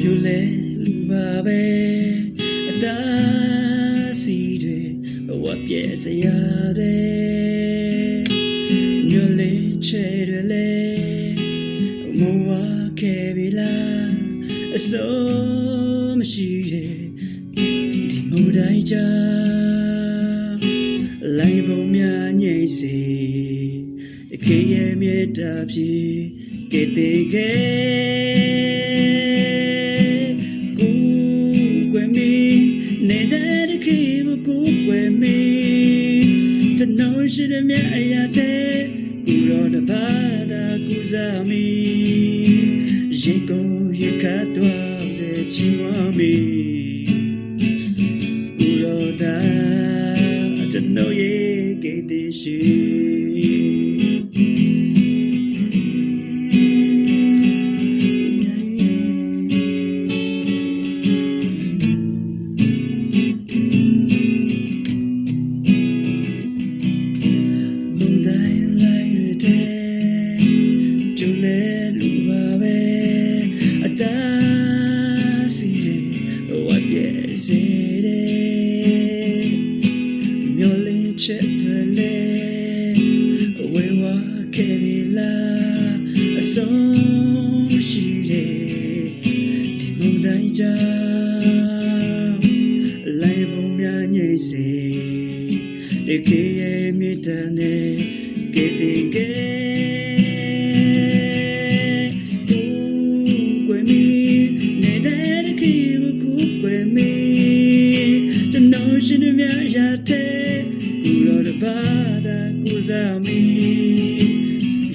ပြိုလဲလူပါပဲအတားစီတွေဘဝပြည့်စရာတွေညလေးချဲတွေလေမဝခဲ့ပြီလားအစိုးမရှိရဲ့ဒီမူတိုင်းကြလိုက်ပုံများညိတ်စီခေရဲ့မြေတာပြေကဲတေခဲကူကွယ်မီနေတဲ့ခေမကူကွယ်မီတနောရှိတဲ့မြအရာတဲ့ကူရောတပါတာကူစားမီရေကိုရေခတ်တော့စေချီမမီကူရောတာတနောရေကဲတေရှိချက်လေဝေဝါခဲ့ပြီလားအဆုံးရှိတယ်ဒီမုန်တိုင်းကြောင့်လိုက်ပုံများညိတ်စေဒီကေရဲ့မြေတန်နဲ့ကေတေကေကွယ်မီနေတဲ့ခေမကူကွယ်မီကျွန်တော်ရှင်မြတ်ရတဲ့ဘာသာကူစားမီ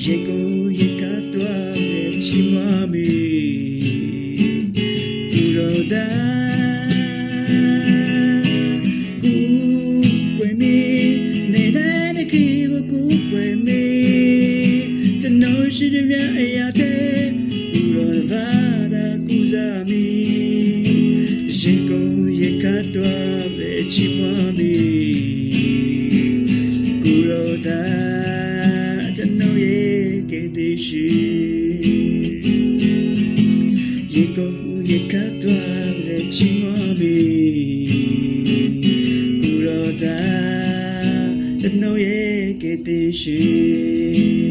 ရေကိုရေကတွားစေချီမမီကူရောတာကူကွယ်မီနေတဲ့ခေဘကူကွယ်မီကျွန်တော်ရှိတဲ့မြအရာတဲ့ကူရောဘာသာကူစားမီရေကိုရေကတွားစေချီမမီရေကိုရေကသွားလေချီမမီကူရောတာတနိုးရဲ့ကေတေရှိ